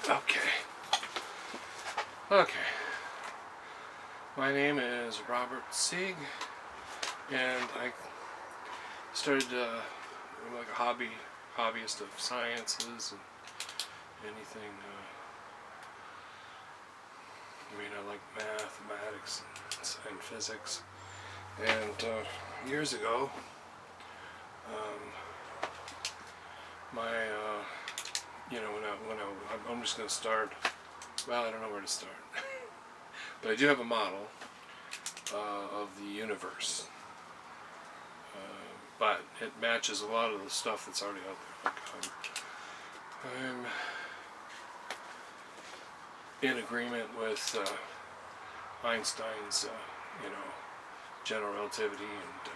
Okay. Okay. My name is Robert Sieg, and I started I'm like a hobbyist of sciences and anything. I like mathematics and physics. And years ago, I'm just going to start. Well, I don't know where to start, but I do have a model of the universe. But it matches a lot of the stuff that's already out there. Like I'm in agreement with Einstein's, general relativity and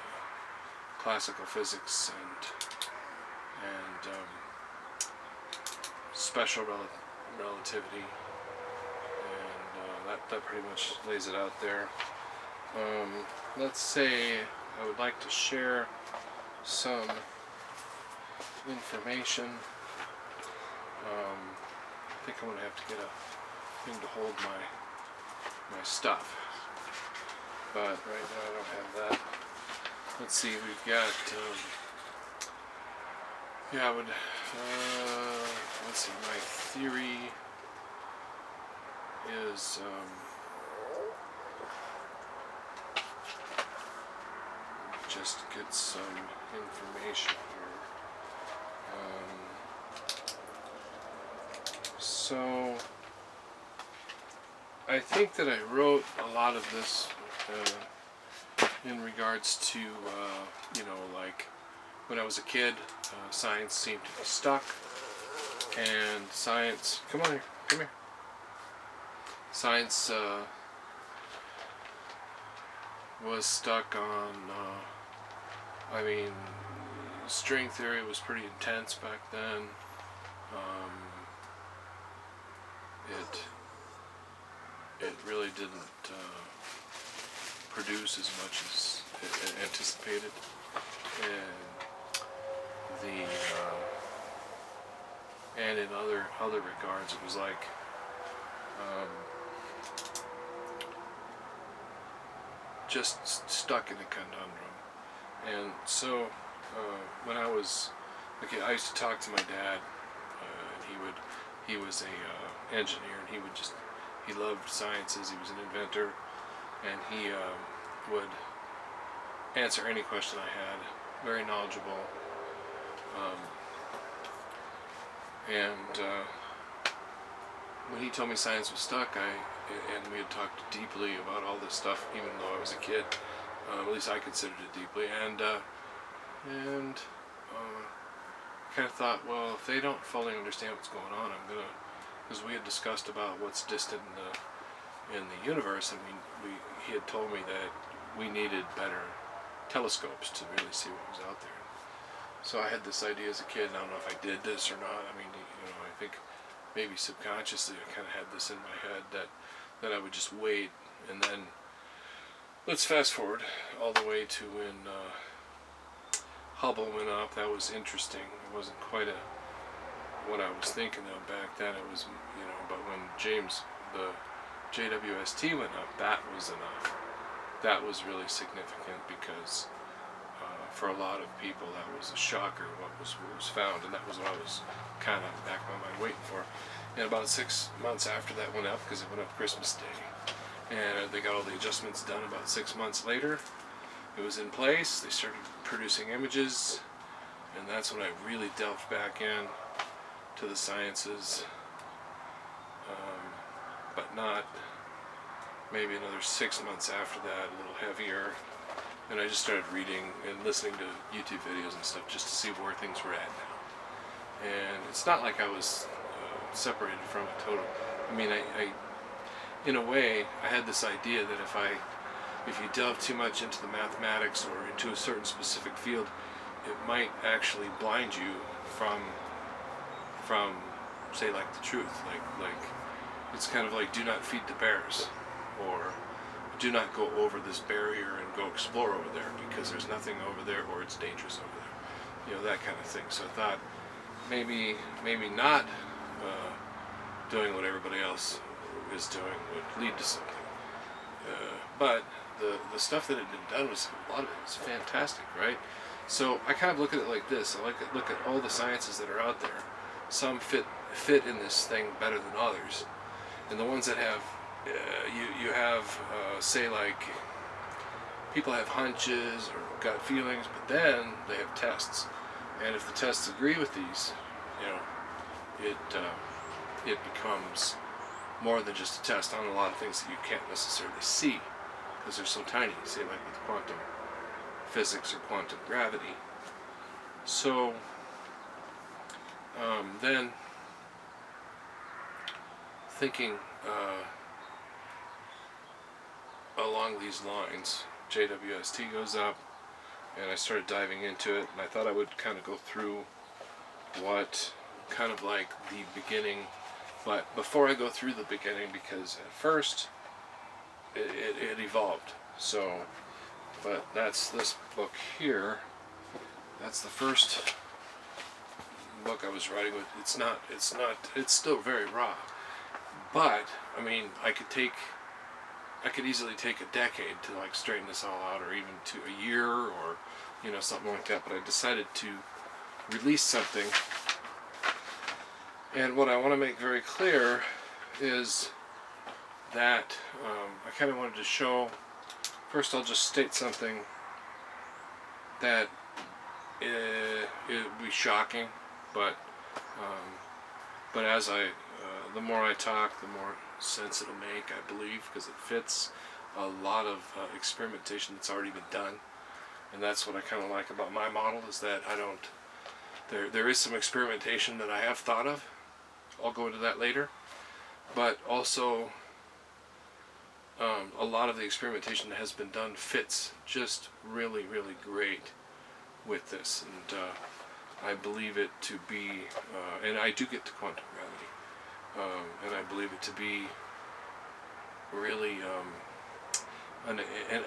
classical physics and special relativity, and that pretty much lays it out there. Let's say I would like to share some information. I think I'm going to have to get a thing to hold my stuff, but right now I don't have that. Let's see, we've got let's see, my theory is just get some information here. So I think that I wrote a lot of this in regards to like when I was a kid, science seemed to be stuck, and science come here science was stuck on string theory was pretty intense back then. It really didn't produce as much as anticipated, and in other regards, it was like just stuck in a conundrum. And so when I was I used to talk to my dad, and he was a engineer, and he loved sciences. He was an inventor, and he would answer any question I had. Very knowledgeable, and when he told me science was stuck, and we had talked deeply about all this stuff, even though I was a kid. At least I considered it deeply, and kind of thought, well, if they don't fully understand what's going on, because we had discussed about what's distant in the universe, and he had told me that we needed better telescopes to really see what was out there. So I had this idea as a kid, and I don't know if I did this or not. I think maybe subconsciously I kind of had this in my head that I would just wait, and then let's fast forward all the way to when Hubble went up. That was interesting. It wasn't quite what I was thinking of back then. It was, but when the JWST went up, that was enough. That was really significant because for a lot of people that was a shocker what was found, and that was what I was kind of back on my mind waiting for. And about 6 months after that went up, because it went up Christmas Day, and they got all the adjustments done about 6 months later, it was in place. They started producing images, and that's when I really delved back in to the sciences, but not maybe another 6 months after that, a little heavier. And I just started reading and listening to YouTube videos and stuff just to see where things were at now. And it's not like I was separated from it totally. I in a way, I had this idea that if you delve too much into the mathematics or into a certain specific field, it might actually blind you from say, like the truth. Like it's kind of like, do not feed the bears, or do not go over this barrier and go explore over there because there's nothing over there, or it's dangerous over there. That kind of thing. So I thought maybe not doing what everybody else is doing would lead to something. But the stuff that had been done was, a lot of it was fantastic, right? So I kind of look at it like this. I look at all the sciences that are out there. Some fit in this thing better than others, and the ones that have you have say like people have hunches or gut feelings, but then they have tests, and if the tests agree with these, you know, it becomes more than just a test on a lot of things that you can't necessarily see because they're so tiny, say like with quantum physics or quantum gravity. So then thinking along these lines, JWST goes up, and I started diving into it, and I thought I would kind of go through what kind of like the beginning. But before I go through the beginning, because at first it evolved. So, but that's this book here. That's the first book I was writing with. It's still very raw. But, I mean, I could easily take a decade to like straighten this all out, or even to a year, or, you know, something like that. But I decided to release something. And what I want to make very clear is that I kind of wanted to show, first I'll just state something that it would be shocking, but as the more I talk, the more sense it'll make, I believe, because it fits a lot of experimentation that's already been done. And that's what I kind of like about my model, is that I don't, there is some experimentation that I have thought of. I'll go into that later, but also a lot of the experimentation that has been done fits just really, really great with this, and I believe it to be, and I do get to quantum gravity, and I believe it to be really, and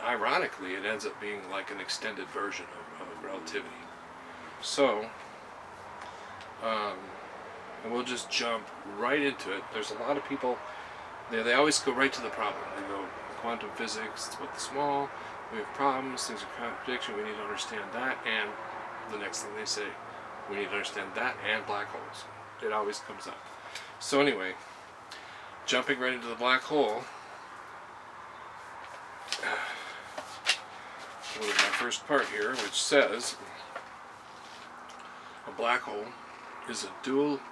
ironically, it ends up being like an extended version of relativity. So, and we'll just jump right into it. There's a lot of people, they always go right to the problem. They go, quantum physics, it's about the small, we have problems, things are contradiction, we need to understand that, and the next thing they say, we need to understand that and black holes. It always comes up. So anyway, jumping right into the black hole, what is my first part here, which says, a black hole is a dualistic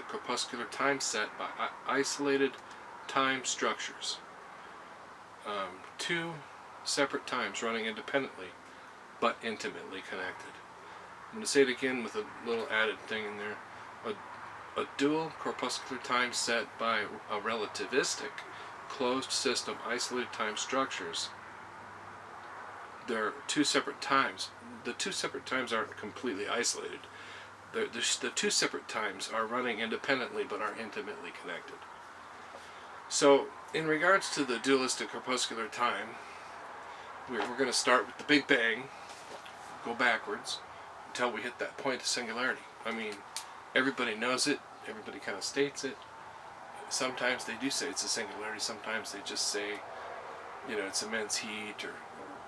corpuscular time set by isolated time structures. Two separate times running independently but intimately connected. I'm going to say it again with a little added thing in there. A dual corpuscular time set by a relativistic closed system isolated time structures. There are two separate times. The two separate times aren't completely isolated. The two separate times are running independently but are intimately connected. So, in regards to the dualistic corpuscular time, we're going to start with the Big Bang, go backwards until we hit that point of singularity. I mean, everybody knows it, everybody kind of states it. Sometimes they do say it's a singularity, sometimes they just say, you know, it's immense heat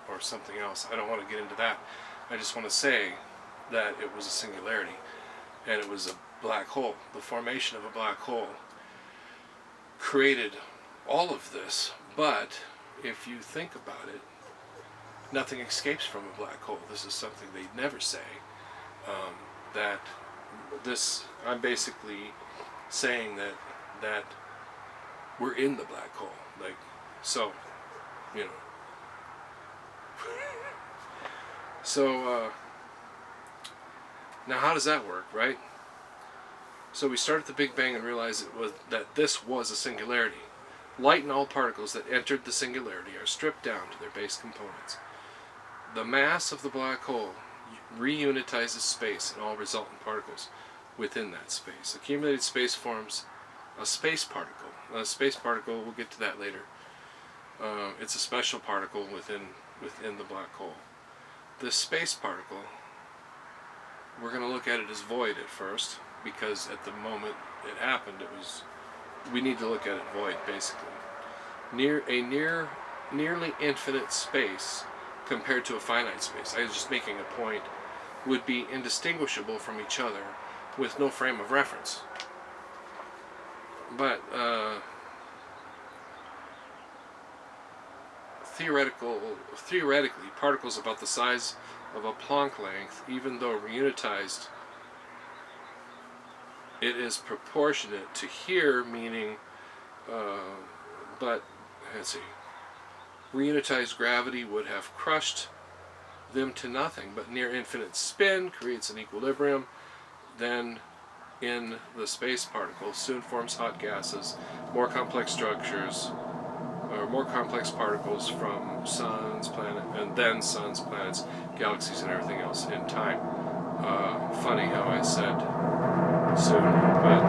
or something else. I don't want to get into that. I just want to say that it was a singularity, and it was a black hole. The formation of a black hole created all of this, but if you think about it, nothing escapes from a black hole. This is something they never say. That this, I'm basically saying that we're in the black hole. Like, so, you know. So, now how does that work, right? So we start at the Big Bang and realize that this was a singularity. Light and all particles that entered the singularity are stripped down to their base components. The mass of the black hole reunitizes space and all resultant particles within that space. Accumulated space forms a space particle. A space particle, we'll get to that later. It's a special particle within the black hole. This space particle, we're going to look at it as void at first, because at the moment it happened, we need to look at it void, basically. Nearly infinite space compared to a finite space, I was just making a point, would be indistinguishable from each other with no frame of reference. But theoretically, particles about the size of a Planck length, even though reunitized, it is proportionate to here, meaning, but, let's see, reunitized gravity would have crushed them to nothing, but near infinite spin creates an equilibrium, then in the space particles soon forms hot gases, more complex structures, or more complex particles from suns, planets, and then suns, planets, galaxies, and everything else in time. Funny how I said soon, but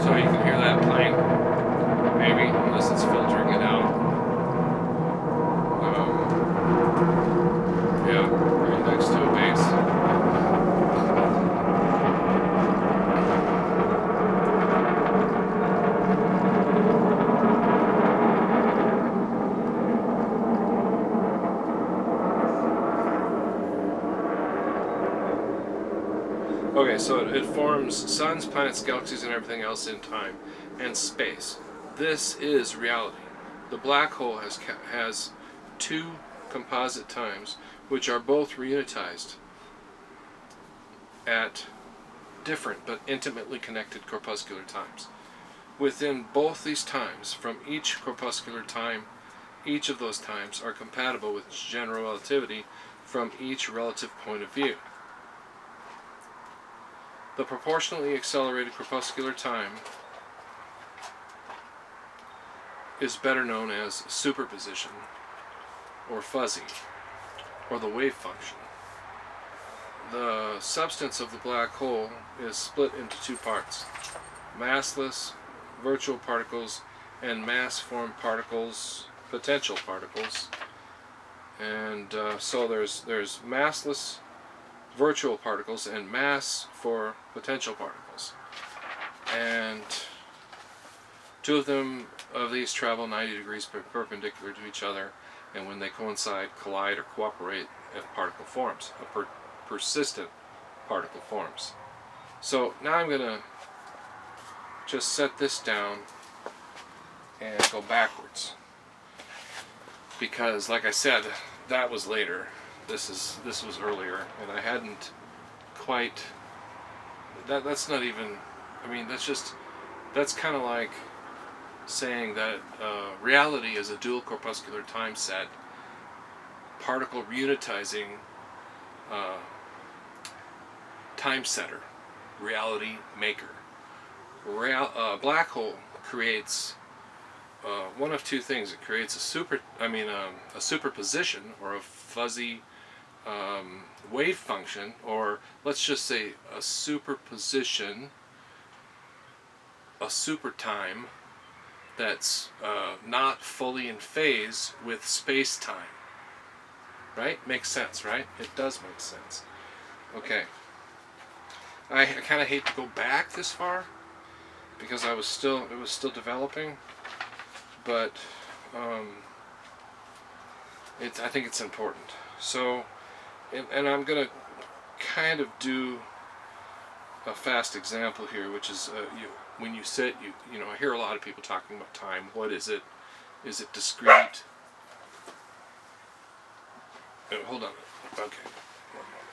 so you can hear that playing, maybe, unless it's filtering it out. Yeah, right next to a bass. Okay, so it forms suns, planets, galaxies, and everything else in time and space. This is reality. The black hole has two composite times, which are both reunitized at different but intimately connected corpuscular times. Within both these times, from each corpuscular time, each of those times are compatible with general relativity from each relative point of view. The proportionally accelerated corpuscular time is better known as superposition, or fuzzy, or the wave function. The substance of the black hole is split into two parts: massless virtual particles and mass-formed particles, potential particles. And so there's massless virtual particles and mass for potential particles. And two of these travel 90 degrees perpendicular to each other, and when they coincide, collide, or cooperate, a particle forms. A persistent particle forms. So now I'm going to just set this down and go backwards, because like I said, that was later. This was earlier, and I hadn't quite. That's not even. I mean, that's kind of like saying that reality is a dual corpuscular time set, particle reunitizing time setter, reality maker. Black hole creates one of two things. It creates a superposition, or a fuzzy wave function, or let's just say a superposition, a super time that's not fully in phase with space-time. Right? Makes sense, right? It does make sense. Okay. I kind of hate to go back this far, because it was still developing, but I think it's important. So, and I'm gonna kind of do a fast example here, which is when you sit, you know, I hear a lot of people talking about time. What is it? Is it discrete? Oh, hold on. Okay. 1 moment.